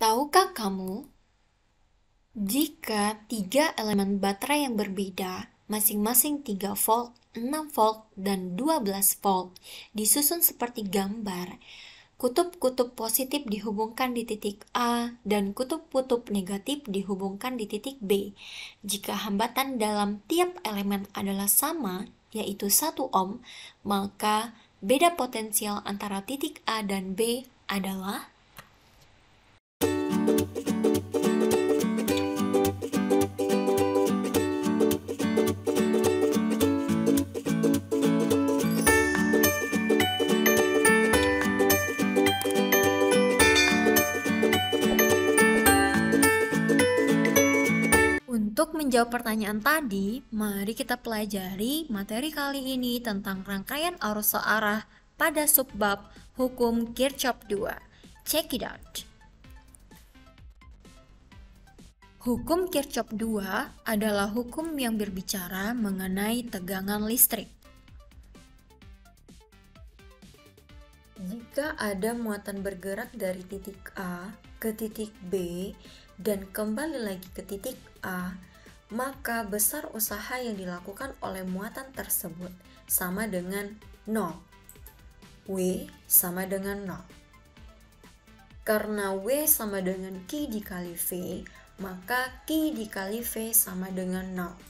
Tahukah kamu, jika tiga elemen baterai yang berbeda, masing-masing 3 volt, 6 volt, dan 12 volt, disusun seperti gambar, kutub-kutub positif dihubungkan di titik A dan kutub-kutub negatif dihubungkan di titik B. Jika hambatan dalam tiap elemen adalah sama, yaitu 1 ohm, maka beda potensial antara titik A dan B adalah. Untuk menjawab pertanyaan tadi, mari kita pelajari materi kali ini tentang rangkaian arus searah pada subbab hukum Kirchhoff 2. Check it out. Hukum Kirchhoff 2 adalah hukum yang berbicara mengenai tegangan listrik. Jika ada muatan bergerak dari titik A ke titik B dan kembali lagi ke titik A, maka besar usaha yang dilakukan oleh muatan tersebut sama dengan 0. W sama dengan 0. Karena W sama dengan Q dikali V, maka Q dikali V sama dengan 0.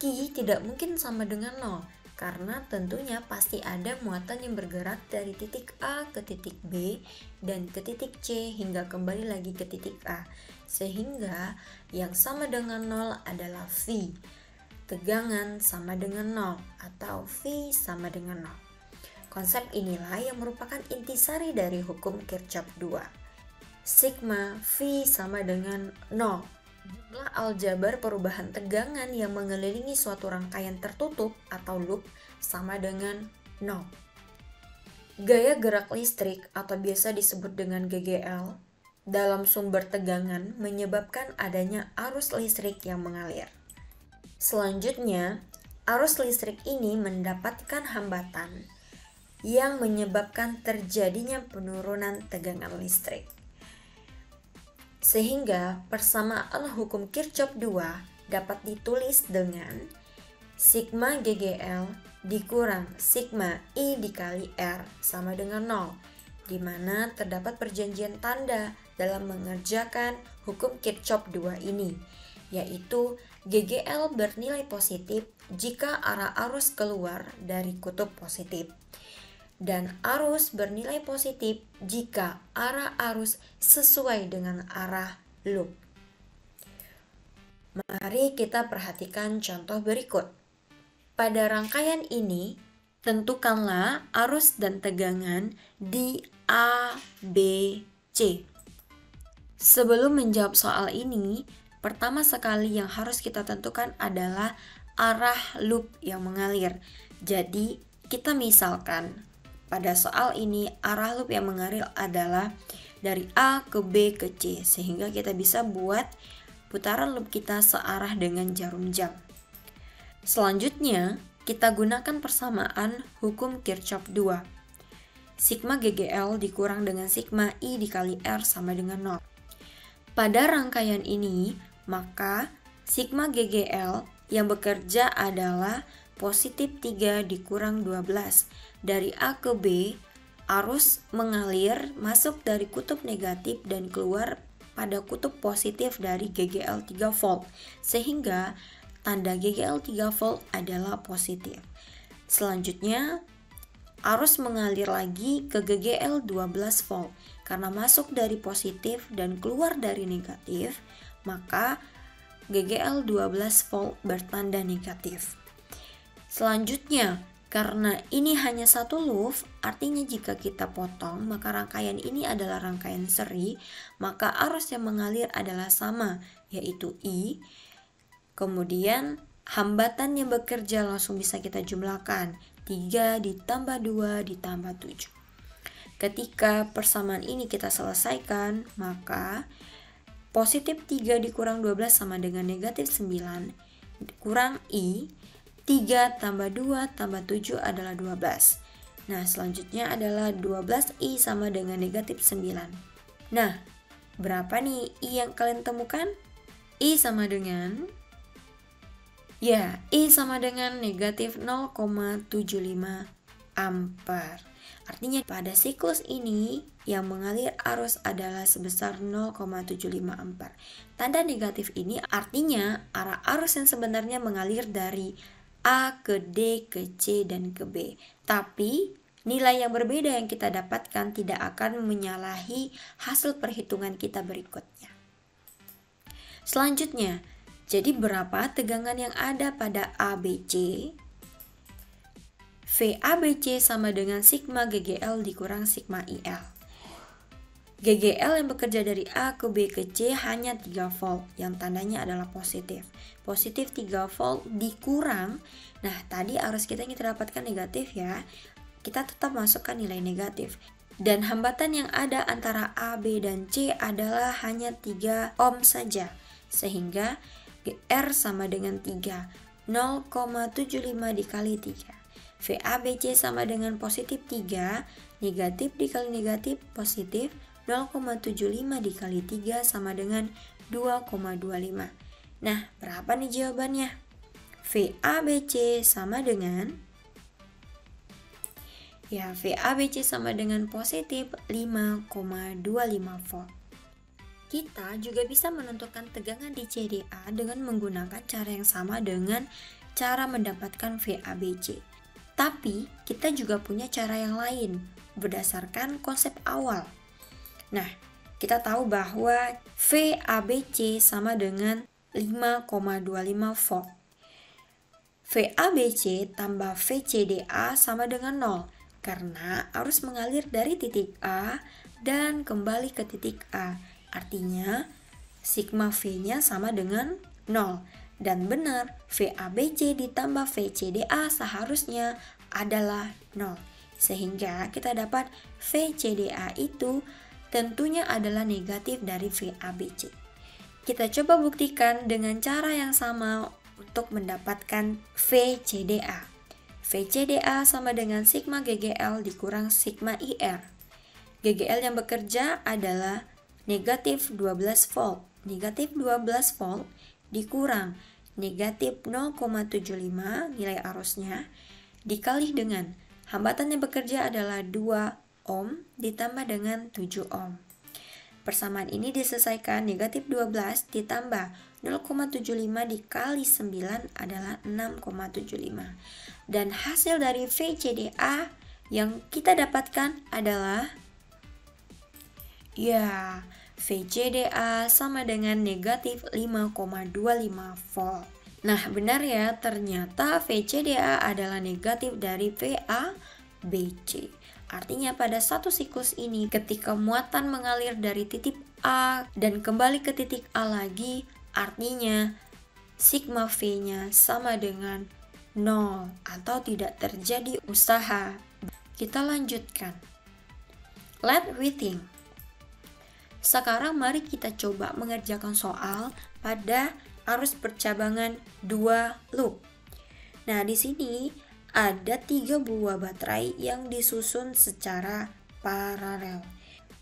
Q tidak mungkin sama dengan 0, karena tentunya pasti ada muatan yang bergerak dari titik A ke titik B dan ke titik C hingga kembali lagi ke titik A. Sehingga yang sama dengan 0 adalah V. Tegangan sama dengan 0 atau V sama dengan 0. Konsep inilah yang merupakan intisari dari hukum Kirchhoff 2. Sigma V sama dengan 0. Jumlah aljabar perubahan tegangan yang mengelilingi suatu rangkaian tertutup atau loop sama dengan 0. Gaya gerak listrik atau biasa disebut dengan GGL dalam sumber tegangan menyebabkan adanya arus listrik yang mengalir. Selanjutnya, arus listrik ini mendapatkan hambatan yang menyebabkan terjadinya penurunan tegangan listrik. Sehingga persamaan hukum Kirchhoff 2 dapat ditulis dengan sigma GGL dikurang sigma I dikali R sama dengan 0, di mana terdapat perjanjian tanda dalam mengerjakan hukum Kirchhoff 2 ini, yaitu GGL bernilai positif jika arah arus keluar dari kutub positif, dan arus bernilai positif jika arah arus sesuai dengan arah loop. Mari kita perhatikan contoh berikut. Pada rangkaian ini, tentukanlah arus dan tegangan di A, B, C. Sebelum menjawab soal ini, pertama sekali yang harus kita tentukan adalah arah loop yang mengalir. Jadi, kita misalkan pada soal ini arah loop yang mengalir adalah dari A ke B ke C, sehingga kita bisa buat putaran loop kita searah dengan jarum jam. Selanjutnya, kita gunakan persamaan hukum Kirchhoff 2. Sigma GGL dikurang dengan sigma I dikali R sama dengan 0. Pada rangkaian ini, maka sigma GGL yang bekerja adalah positif 3 dikurang 12. Dari A ke B, arus mengalir masuk dari kutub negatif dan keluar pada kutub positif dari GGL 3 volt, sehingga tanda GGL 3 volt adalah positif. Selanjutnya, arus mengalir lagi ke GGL 12 volt. Karena masuk dari positif dan keluar dari negatif, maka GGL 12 volt bertanda negatif. Selanjutnya, karena ini hanya satu loop, artinya jika kita potong, maka rangkaian ini adalah rangkaian seri, maka arus yang mengalir adalah sama, yaitu I. Kemudian, hambatan yang bekerja langsung bisa kita jumlahkan, 3 ditambah 2 ditambah 7. Ketika persamaan ini kita selesaikan, maka positif 3 dikurang 12 sama dengan negatif 9, kurang I. 3 tambah 2 tambah 7 adalah 12. Nah, selanjutnya adalah 12I sama dengan negatif 9. Nah, Berapa nih I yang kalian temukan? I sama dengan, ya, I sama dengan negatif 0,75 ampere. Artinya pada siklus ini yang mengalir arus adalah sebesar 0,75 ampere. Tanda negatif ini artinya arah arus yang sebenarnya mengalir dari A ke D, ke C, dan ke B. Tapi nilai yang berbeda yang kita dapatkan tidak akan menyalahi hasil perhitungan kita berikutnya. Selanjutnya, jadi berapa tegangan yang ada pada ABC? VABC sama dengan sigma GGL dikurang sigma IL. GGL yang bekerja dari A ke B ke C hanya 3 volt, yang tandanya adalah positif. Positif 3 volt dikurang, nah tadi arus kita yang kita dapatkan negatif ya, kita tetap masukkan nilai negatif. Dan hambatan yang ada antara A, B, dan C adalah hanya 3 ohm saja. Sehingga R sama dengan 3, 0,75 dikali 3. VABC sama dengan positif 3, negatif dikali negatif positif, 0,75 dikali 3 sama dengan 2,25. Nah, berapa nih jawabannya? VABC sama dengan, ya, VABC sama dengan positif 5,25 volt. Kita juga bisa menentukan tegangan di CDA dengan menggunakan cara yang sama dengan cara mendapatkan VABC. Tapi kita juga punya cara yang lain berdasarkan konsep awal. Nah, kita tahu bahwa VABC sama dengan 5,25 volt. VABC tambah VCDA sama dengan 0 karena arus mengalir dari titik A dan kembali ke titik A. Artinya, sigma V-nya sama dengan 0. Dan benar, VABC ditambah VCDA seharusnya adalah 0. Sehingga kita dapat VCDA itu tentunya adalah negatif dari VABC. Kita coba buktikan dengan cara yang sama untuk mendapatkan VCDA. VCDA sama dengan sigma GGL dikurang sigma IR. GGL yang bekerja adalah negatif 12 volt. Negatif 12 volt dikurang negatif 0,75 nilai arusnya dikali dengan hambatan yang bekerja adalah 2 ohm ditambah dengan 7 ohm. Persamaan ini diselesaikan negatif 12 ditambah 0,75 dikali 9 adalah 6,75. Dan hasil dari VCDA yang kita dapatkan adalah, ya, VCDA sama dengan negatif 5,25 volt. Nah, benar ya, ternyata VCDA adalah negatif dari VABC. Artinya pada satu siklus ini, ketika muatan mengalir dari titik A dan kembali ke titik A lagi, artinya sigma V-nya sama dengan 0 atau tidak terjadi usaha. Kita lanjutkan. Let we think. Sekarang mari kita coba mengerjakan soal pada arus percabangan 2 loop. Nah, di sini ada 3 buah baterai yang disusun secara paralel.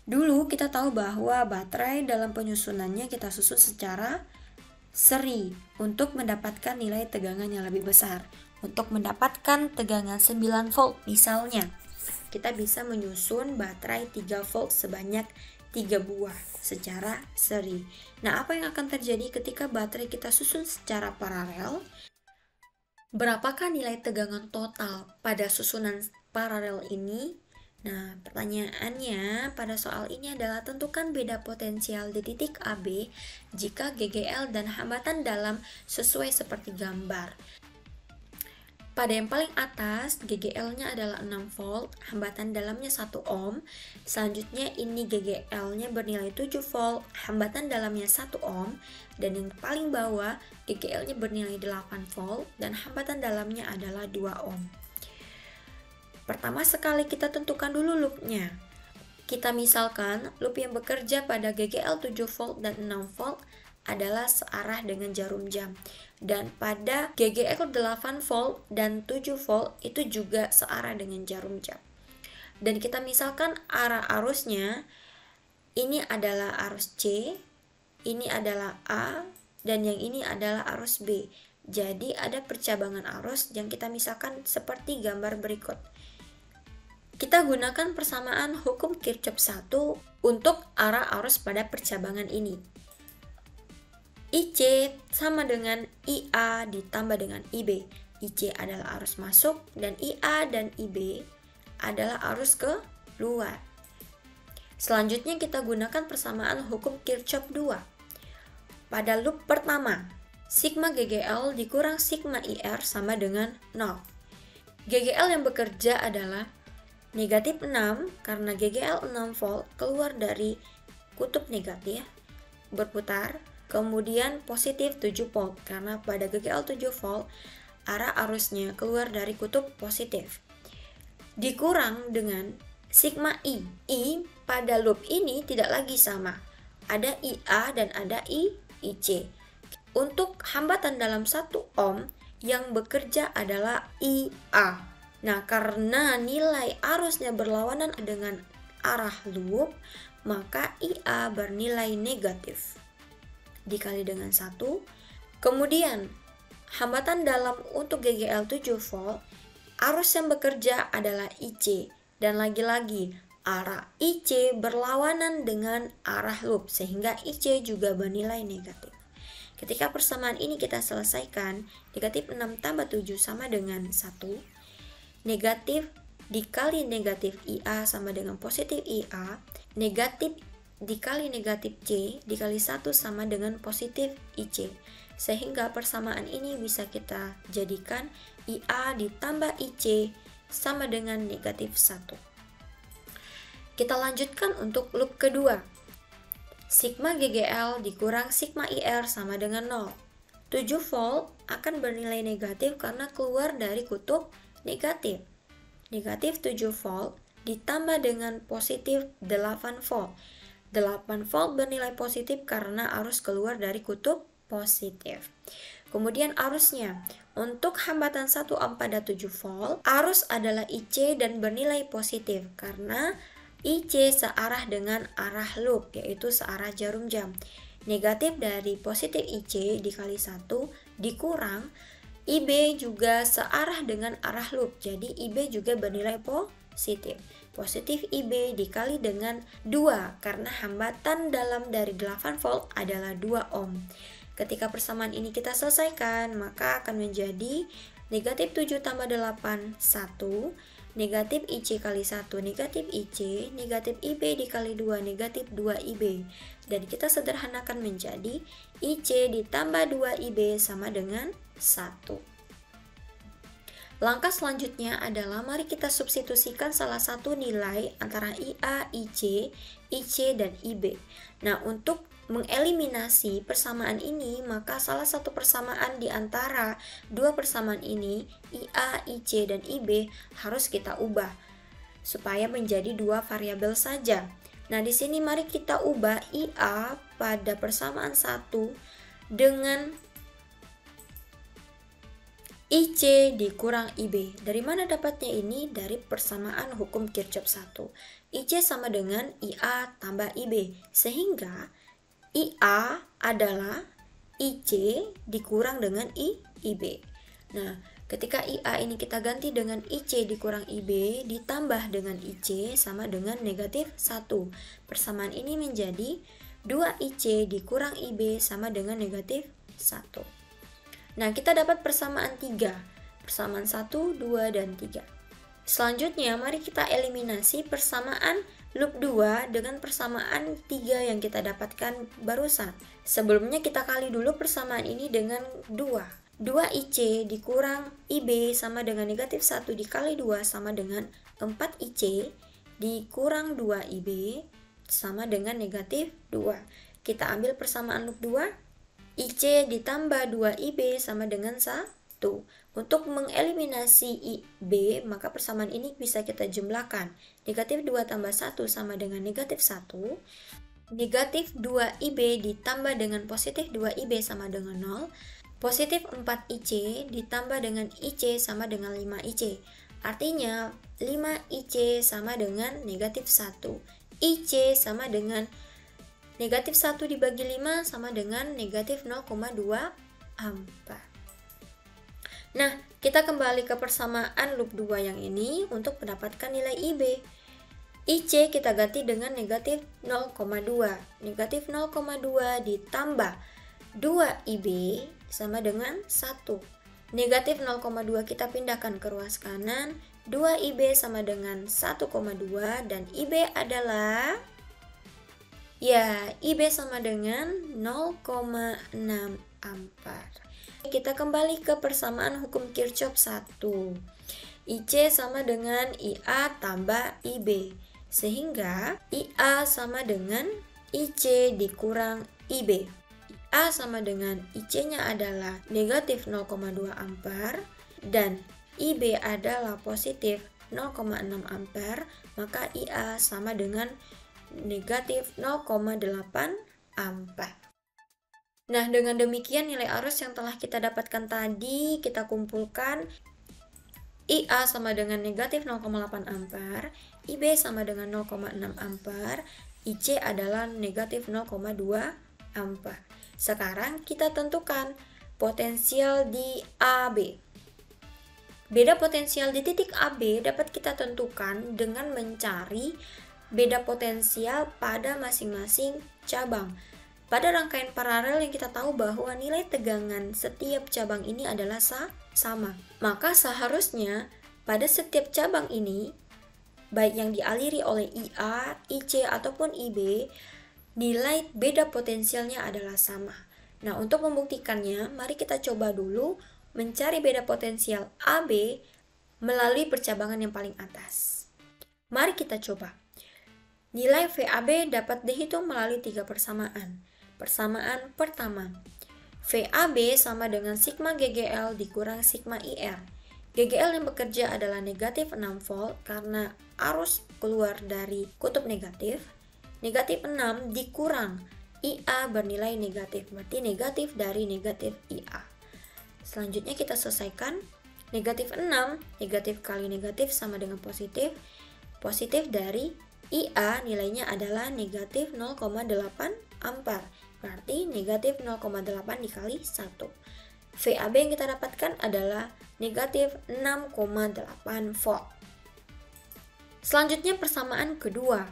Dulu kita tahu bahwa baterai dalam penyusunannya kita susun secara seri untuk mendapatkan nilai tegangan yang lebih besar. Untuk mendapatkan tegangan 9 volt misalnya, kita bisa menyusun baterai 3 volt sebanyak 3 buah secara seri. Nah, apa yang akan terjadi ketika baterai kita susun secara paralel? Berapakah nilai tegangan total pada susunan paralel ini? Nah, pertanyaannya pada soal ini adalah tentukan beda potensial di titik AB jika GGL dan hambatan dalam sesuai seperti gambar. Pada yang paling atas, GGL-nya adalah 6 volt, hambatan dalamnya 1 ohm. Selanjutnya ini GGL-nya bernilai 7 volt, hambatan dalamnya 1 ohm. Dan yang paling bawah, GGL-nya bernilai 8 volt, dan hambatan dalamnya adalah 2 ohm. Pertama sekali kita tentukan dulu loop-nya. Kita misalkan loop yang bekerja pada GGL 7 volt dan 6 volt adalah searah dengan jarum jam. Dan pada GGL 8 volt dan 7 volt itu juga searah dengan jarum jam. Dan kita misalkan arah arusnya ini adalah arus C, ini adalah A, dan yang ini adalah arus B. Jadi ada percabangan arus yang kita misalkan seperti gambar berikut. Kita gunakan persamaan hukum Kirchhoff 1 untuk arah arus pada percabangan ini. IC sama dengan IA ditambah dengan IB. IC adalah arus masuk dan IA dan IB adalah arus keluar. Selanjutnya kita gunakan persamaan hukum Kirchhoff 2. Pada loop pertama, sigma GGL dikurang sigma IR sama dengan 0. GGL yang bekerja adalah negatif 6 karena GGL 6 volt keluar dari kutub negatif, berputar, kemudian positif 7 volt karena pada GGL 7 volt arah arusnya keluar dari kutub positif. Dikurang dengan sigma I. I pada loop ini tidak lagi sama. Ada IA dan ada IC. Untuk hambatan dalam 1 ohm yang bekerja adalah IA. Nah, karena nilai arusnya berlawanan dengan arah loop, maka IA bernilai negatif. Dikali dengan 1. Kemudian, hambatan dalam untuk GGL 7 volt, arus yang bekerja adalah IC. Dan lagi-lagi, arah IC berlawanan dengan arah loop, sehingga IC juga bernilai negatif. Ketika persamaan ini kita selesaikan, negatif 6 tambah 7 sama dengan 1. Negatif dikali negatif IA sama dengan positif IA. Negatif dikali negatif C dikali 1 sama dengan positif IC. Sehingga persamaan ini bisa kita jadikan IA ditambah IC sama dengan negatif 1. Kita lanjutkan untuk loop kedua. Sigma GGL dikurang sigma IR sama dengan 0. 7 volt akan bernilai negatif karena keluar dari kutub negatif. Negatif 7 volt ditambah dengan positif 8 volt. 8 volt bernilai positif karena arus keluar dari kutub positif. Kemudian arusnya, untuk hambatan 1 ohm pada 7 volt, arus adalah IC dan bernilai positif karena IC searah dengan arah loop, yaitu searah jarum jam. Negatif dari positif IC dikali 1 dikurang IB juga searah dengan arah loop, jadi IB juga bernilai positif. Positif IB dikali dengan 2 karena hambatan dalam dari 8 volt adalah 2 ohm. Ketika persamaan ini kita selesaikan, maka akan menjadi negatif 7 tambah 8, 1. Negatif IC kali 1, negatif IC, negatif IB dikali 2, negatif 2 IB. Dan kita sederhanakan menjadi IC ditambah 2 IB sama dengan 1. Langkah selanjutnya adalah mari kita substitusikan salah satu nilai antara IA, IC, IC, dan IB. Nah, untuk mengeliminasi persamaan ini, maka salah satu persamaan di antara dua persamaan ini, IA, IC, dan IB, harus kita ubah supaya menjadi dua variabel saja. Nah, di sini mari kita ubah IA pada persamaan 1 dengan IC dikurang IB. Dari mana dapatnya ini? Dari persamaan hukum Kirchhoff 1. IC sama dengan IA tambah IB. Sehingga IA adalah IC dikurang dengan IB. Nah, ketika IA ini kita ganti dengan IC dikurang IB ditambah dengan IC sama dengan negatif 1. Persamaan ini menjadi 2IC dikurang IB sama dengan negatif 1. Nah, kita dapat persamaan 3. Persamaan 1, 2, dan 3. Selanjutnya, mari kita eliminasi persamaan loop 2 dengan persamaan 3 yang kita dapatkan barusan. Sebelumnya kita kali dulu persamaan ini dengan 2. 2IC dikurang IB sama dengan negatif 1 dikali 2 sama dengan 4IC dikurang 2IB sama dengan negatif 2. Kita ambil persamaan loop 2. IC ditambah 2IB sama dengan 1. Untuk mengeliminasi IB, maka persamaan ini bisa kita jumlahkan. Negatif 2 tambah 1 sama dengan negatif 1. Negatif 2IB ditambah dengan positif 2IB sama dengan 0. Positif 4IC ditambah dengan IC sama dengan 5IC. Artinya 5IC sama dengan negatif 1. IC sama dengan Negatif 1 dibagi 5 sama dengan negatif 0,2 ampere. Nah, kita kembali ke persamaan loop 2 yang ini untuk mendapatkan nilai IB. IC kita ganti dengan negatif 0,2. Negatif 0,2 ditambah 2IB sama dengan 1. Negatif 0,2 kita pindahkan ke ruas kanan. 2IB sama dengan 1,2 dan IB adalah... Ya, IB sama dengan 0,6 ampere. Kita kembali ke persamaan hukum Kirchhoff 1. IC sama dengan IA tambah IB. Sehingga IA sama dengan IC dikurang IB. IA sama dengan IC-nya adalah negatif 0,2 ampere dan IB adalah positif 0,6 ampere. Maka IA sama dengan negatif 0,8 ampere. Nah, dengan demikian nilai arus yang telah kita dapatkan tadi kita kumpulkan. IA sama dengan negatif 0,8 ampere, IB sama dengan 0,6 ampere, IC adalah negatif 0,2 ampere. Sekarang kita tentukan potensial di AB. Beda potensial di titik AB dapat kita tentukan dengan mencari beda potensial pada masing-masing cabang. Pada rangkaian paralel yang kita tahu bahwa nilai tegangan setiap cabang ini adalah sama. Maka seharusnya pada setiap cabang ini, baik yang dialiri oleh IA, IC, ataupun IB, nilai beda potensialnya adalah sama. Nah, untuk membuktikannya, mari kita coba dulu mencari beda potensial AB melalui percabangan yang paling atas. Mari kita coba. Nilai VAB dapat dihitung melalui 3 persamaan. Persamaan pertama, VAB sama dengan sigma GGL dikurang sigma IR. GGL yang bekerja adalah negatif 6 volt karena arus keluar dari kutub negatif. Negatif 6 dikurang IA bernilai negatif, berarti negatif dari negatif IA. Selanjutnya kita selesaikan. Negatif 6, negatif kali negatif sama dengan positif. Positif dari IA nilainya adalah negatif 0,8 ampere. Berarti negatif 0,8 dikali 1. VAB yang kita dapatkan adalah negatif 6,8 volt. Selanjutnya persamaan kedua.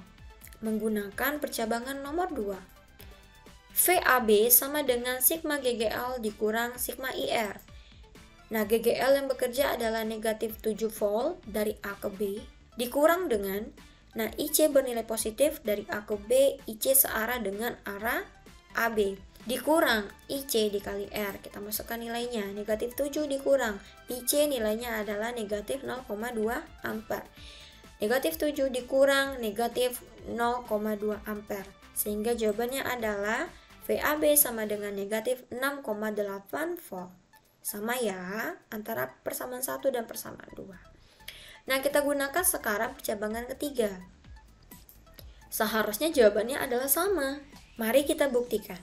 Menggunakan percabangan nomor 2. VAB sama dengan sigma GGL dikurang sigma IR. Nah, GGL yang bekerja adalah negatif 7 volt dari A ke B. Dikurang dengan, nah IC bernilai positif dari A ke B, IC searah dengan arah AB. Dikurang IC dikali R, kita masukkan nilainya, negatif 7 dikurang IC nilainya adalah negatif 0,2 ampere. Negatif 7 dikurang negatif 0,2 ampere, sehingga jawabannya adalah VAB sama dengan negatif 6,8 volt. Sama ya, antara persamaan 1 dan persamaan 2. Nah, kita gunakan sekarang percabangan ketiga. Seharusnya jawabannya adalah sama. Mari kita buktikan.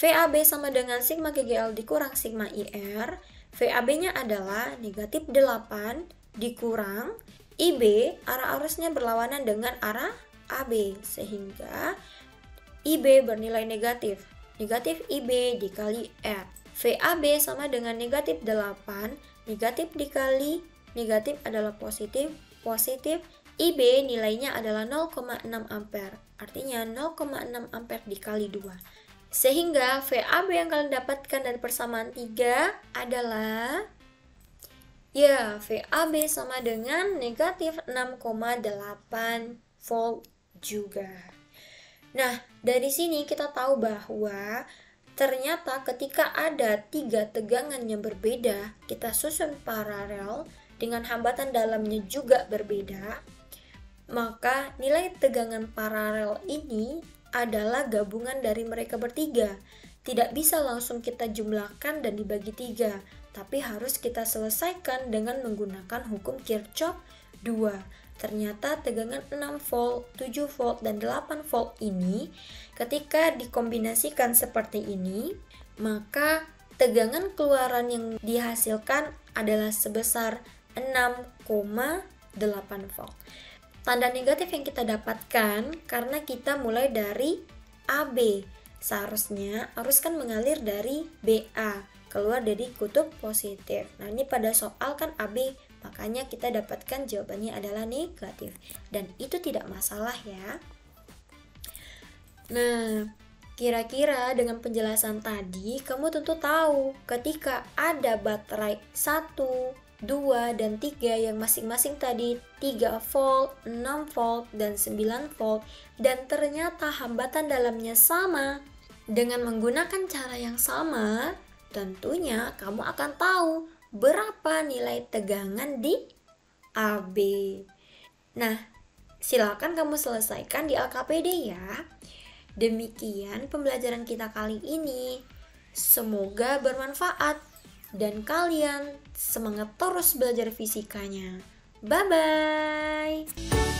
VAB sama dengan sigma GGL dikurang sigma IR. VAB-nya adalah negatif 8 dikurang IB, arah arusnya berlawanan dengan arah AB. Sehingga IB bernilai negatif. Negatif IB dikali R. VAB sama dengan negatif 8. Negatif dikali negatif adalah positif. Positif IB nilainya adalah 0,6 ampere. Artinya 0,6 ampere dikali 2. Sehingga VAB yang kalian dapatkan dari persamaan 3 adalah, ya, VAB sama dengan negatif 6,8 volt juga. Nah, dari sini kita tahu bahwa ternyata ketika ada 3 tegangan yang berbeda, kita susun paralel dengan hambatan dalamnya juga berbeda, maka nilai tegangan paralel ini adalah gabungan dari mereka bertiga. Tidak bisa langsung kita jumlahkan dan dibagi 3, tapi harus kita selesaikan dengan menggunakan hukum Kirchhoff 2. Ternyata tegangan 6 volt, 7 volt, dan 8 volt ini ketika dikombinasikan seperti ini, maka tegangan keluaran yang dihasilkan adalah sebesar 6,8 volt. Tanda negatif yang kita dapatkan karena kita mulai dari AB. Seharusnya arus kan mengalir dari BA, keluar dari kutub positif. Nah, ini pada soal kan AB, makanya kita dapatkan jawabannya adalah negatif. Dan itu tidak masalah ya. Nah, kira-kira dengan penjelasan tadi, kamu tentu tahu ketika ada baterai 1, 2, dan 3 yang masing-masing tadi 3 volt, 6 volt, dan 9 volt, dan ternyata hambatan dalamnya sama. Dengan menggunakan cara yang sama, tentunya kamu akan tahu berapa nilai tegangan di AB. Nah, silakan kamu selesaikan di LKPD ya. Demikian pembelajaran kita kali ini. Semoga bermanfaat dan kalian semangat terus belajar fisikanya. Bye-bye.